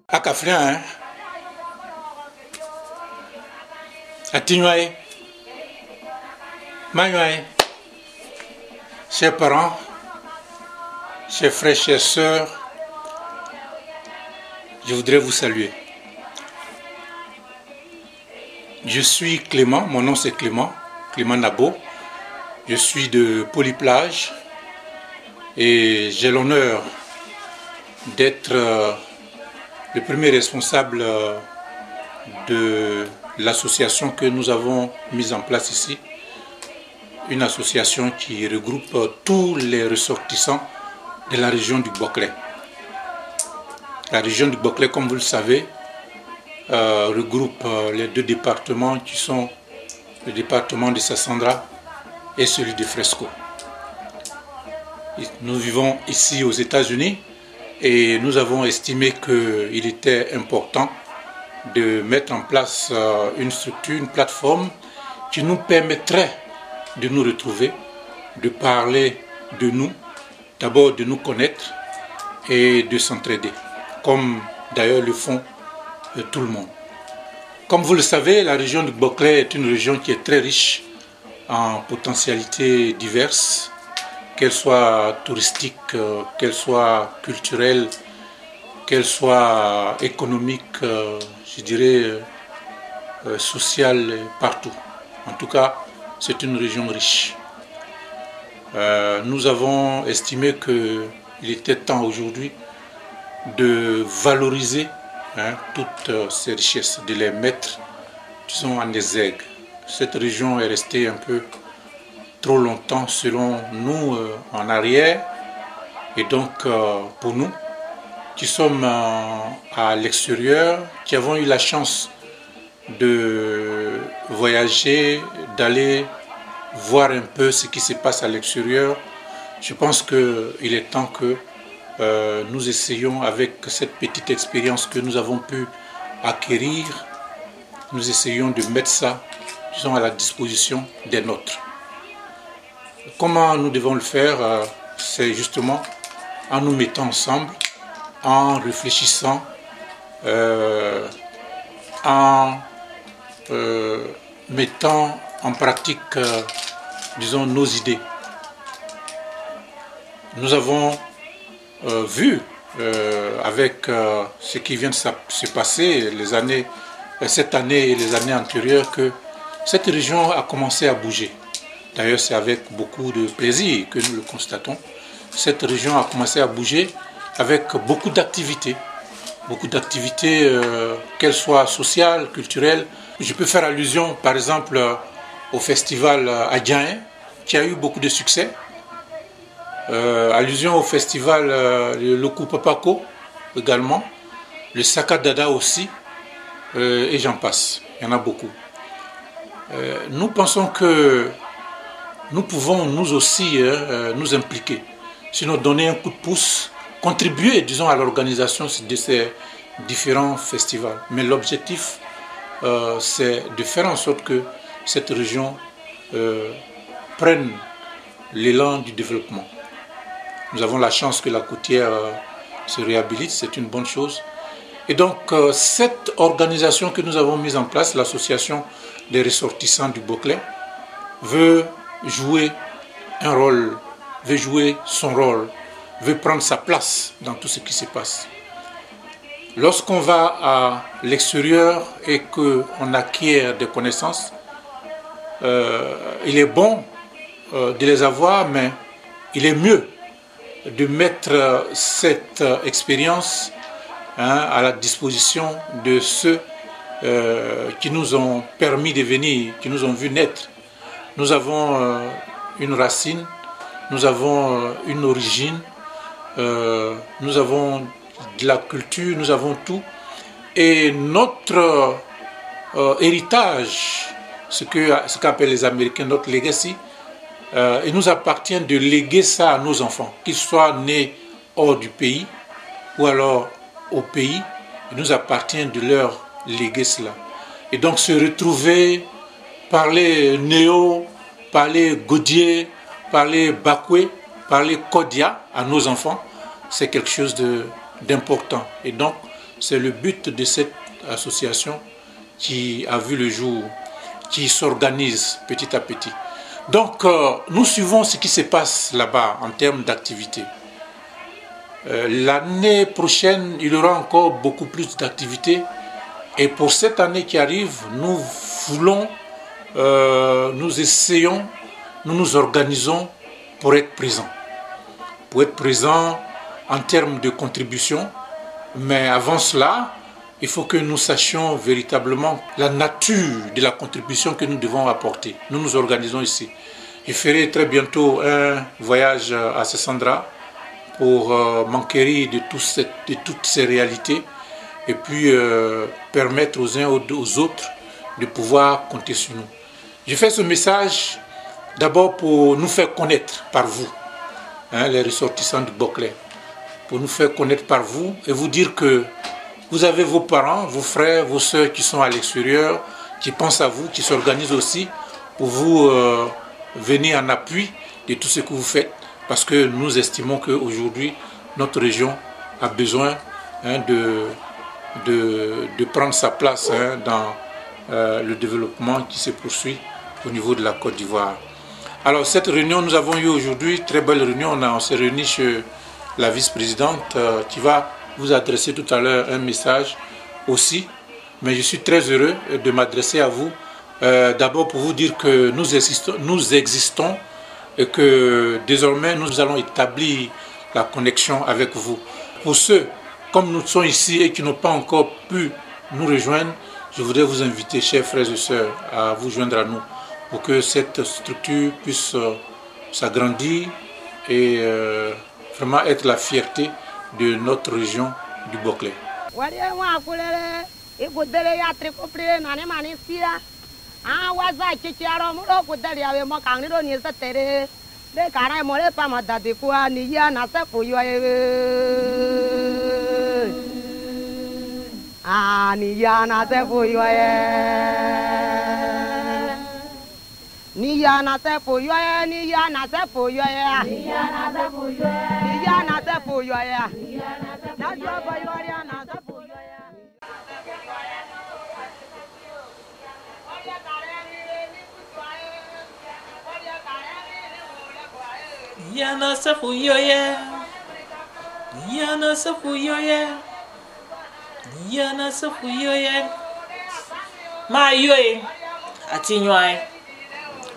Akafrian, hein? Atignoye, Magnoye, chers parents, chers frères, chères sœurs, je voudrais vous saluer. Je suis Clément, mon nom c'est Clément Nabo. Je suis de Polyplage et j'ai l'honneur d'être le premier responsable de l'association que nous avons mise en place ici. Une association qui regroupe tous les ressortissants de la région du Boclé. La région du Boclé, comme vous le savez, regroupe les deux départements qui sont le département de Sassandra et celui de Fresco. Nous vivons ici aux États-Unis et nous avons estimé qu'il était important de mettre en place une structure, une plateforme qui nous permettrait de nous retrouver, de parler de nous, d'abord de nous connaître et de s'entraider, comme d'ailleurs le font tout le monde. Comme vous le savez, la région du Boclé est une région qui est très riche en potentialités diverses, qu'elles soient touristiques, qu'elles soient culturelles, qu'elles soient économiques, je dirais sociales, partout. En tout cas, c'est une région riche. Nous avons estimé qu'il était temps aujourd'hui de valoriser toutes ces richesses, de les mettre, disons, en exergue. Cette région est restée un peu trop longtemps, selon nous, en arrière. Et donc, pour nous, qui sommes à l'extérieur, qui avons eu la chance de voyager, d'aller voir un peu ce qui se passe à l'extérieur, je pense qu'il est temps que nous essayons, avec cette petite expérience que nous avons pu acquérir, nous essayons de mettre ça, disons, à la disposition des nôtres. Comment nous devons le faire? C'est justement en nous mettant ensemble, en réfléchissant, en mettant en pratique, disons, nos idées. Nous avons vu avec ce qui vient de se passer cette année et les années antérieures, que cette région a commencé à bouger. D'ailleurs, c'est avec beaucoup de plaisir que nous le constatons. Cette région a commencé à bouger avec beaucoup d'activités. Beaucoup d'activités, qu'elles soient sociales, culturelles. Je peux faire allusion, par exemple, au festival Adjain, qui a eu beaucoup de succès. Allusion au festival le Koupapako également, le Sakadada aussi, et j'en passe. Il y en a beaucoup. Nous pensons que nous pouvons nous aussi nous impliquer, sinon donner un coup de pouce, contribuer, disons, à l'organisation de ces différents festivals. Mais l'objectif, c'est de faire en sorte que cette région prenne l'élan du développement. Nous avons la chance que la côtière se réhabilite, c'est une bonne chose. Et donc, cette organisation que nous avons mise en place, l'association des ressortissants du Boclé, veut jouer un rôle, veut jouer son rôle, veut prendre sa place dans tout ce qui se passe. Lorsqu'on va à l'extérieur et qu'on acquiert des connaissances, il est bon de les avoir, mais il est mieux de mettre cette expérience à la disposition de ceux qui nous ont permis de venir, qui nous ont vu naître. Nous avons une racine, nous avons une origine, nous avons de la culture, nous avons tout. Et notre héritage, ce qu'appellent les Américains notre legacy, il nous appartient de léguer ça à nos enfants, qu'ils soient nés hors du pays ou alors au pays. Il nous appartient de leur léguer cela. Et donc se retrouver parler Néo, parler Godier, parler Bakwe, parler Kodia à nos enfants, c'est quelque chose d'important. Et donc, c'est le but de cette association qui a vu le jour, qui s'organise petit à petit. Donc, nous suivons ce qui se passe là-bas en termes d'activité. L'année prochaine, il y aura encore beaucoup plus d'activités. Et pour cette année qui arrive, nous voulons, nous essayons, nous nous organisons pour être présents. Pour être présents en termes de contribution. Mais avant cela, il faut que nous sachions véritablement la nature de la contribution que nous devons apporter. Nous nous organisons ici. Je ferai très bientôt un voyage à Sessandra pour m'enquérir de toutes ces réalités et puis permettre aux uns aux autres de pouvoir compter sur nous. Je fais ce message d'abord pour nous faire connaître par vous, les ressortissants du Boclé, pour nous faire connaître par vous et vous dire que vous avez vos parents, vos frères, vos soeurs qui sont à l'extérieur, qui pensent à vous, qui s'organisent aussi pour vous venir en appui de tout ce que vous faites. Parce que nous estimons qu'aujourd'hui, notre région a besoin de prendre sa place dans le développement qui se poursuit au niveau de la Côte d'Ivoire. Alors cette réunion, nous avons eu aujourd'hui, très belle réunion, on s'est réunis chez la vice-présidente qui va vous adresser tout à l'heure un message aussi. Mais je suis très heureux de m'adresser à vous, d'abord pour vous dire que nous existons et que désormais nous allons établir la connexion avec vous. Pour ceux, comme nous sommes ici et qui n'ont pas encore pu nous rejoindre, je voudrais vous inviter, chers frères et sœurs, à vous joindre à nous pour que cette structure puisse s'agrandir et vraiment être la fierté de notre région du Boclé. Yana safuyoye, yana safuyoye, yana safuyoye. Ma yoye, atinyoi,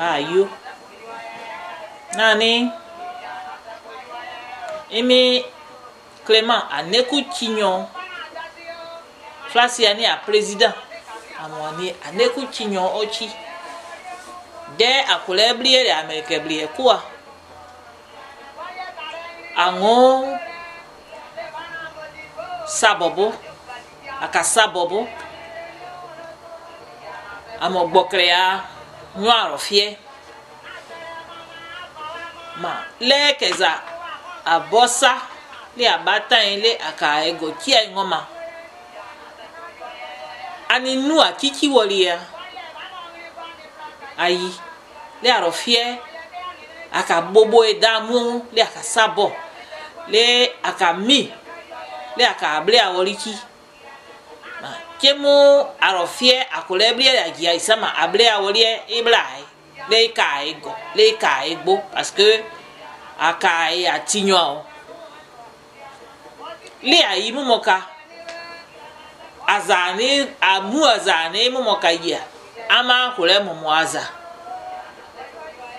ayo. Nani, emi Clément aneku tignon. Flasiani a président. Amoni aneku tignon ochi. De akule bliye de Amerike bliye quoi. Ango sabobo aka sabobo amo Bocléa noir fier ma le keza abosa le abata ile aka ego tia ngoma ani nu akiki wolia ayi le arofie aka bobo edamu le aka sabo le aka mi le aka ble awoliki ma kemo arofie akoleble ya gia isama able awolie iblai le ka ego le ka egbo parce que aka e atinyo le ayi mumoka azani amu azani mumoka ya ama kole mumwaza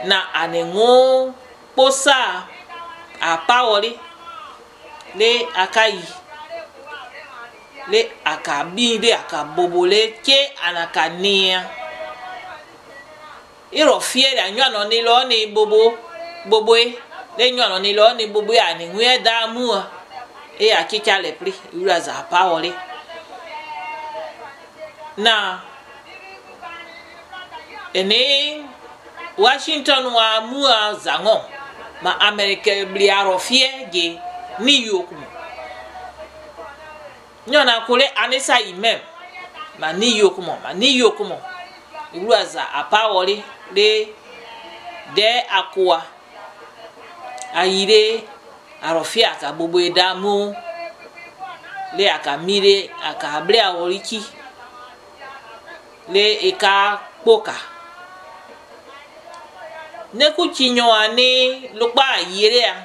na anengo posa apawoli le akayi le akabi le akabobole ke anakania iro fie da nyano ni lo ni boboe le nyano ni lo ni boboe ani nwe da mu e akicha le pri uraza apawoli na ene Washington wa mua zango ma America bliaro fie ge New York nyona kule anesa imem ma New York mo iluaza apawole le de akwa ayire arofia aka bobo edamu le aka mire aka able awoliki le eka poka neku chinyo ani lokpa ayire a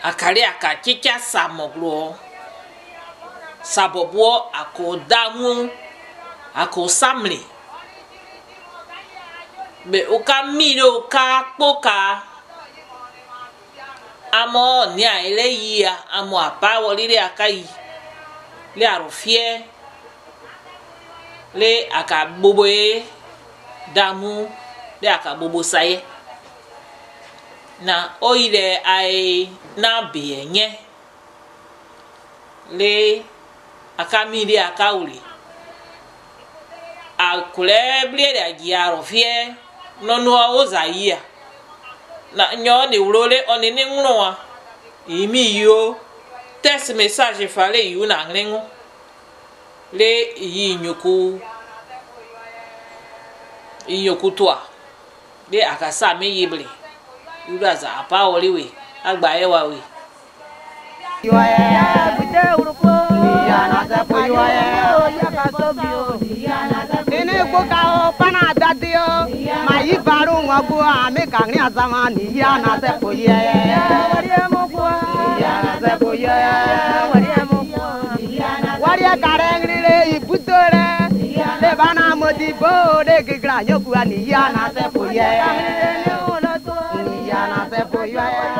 akare aka chicha samoglo sabobo akodamu akosamle be oka mire oka poka amo ni a ele yia amo apawole le akai le arofie le aka bobo damu le aka bobo saye na oile ai na bienye le aka miri aka uli akule bliere agiaro fie nonu ozayia na nyo ni ulole onini ngloa imi yo text message fale yu na nglengo le inyoku toa le akasa me yible uraza apa oliwe agba ewa we yoya bute urupo ya na za po yoya ya ka sobio ya na za ene ko ka o pana dadio mai baru ngabu ame kangni azama ni ya na za po ya wariya mo ko ya na za po ya wariya mo ko wariya karengri le ibutore le bana modibo de gigra nyoku ani ya na za po ya ni ya na za po ya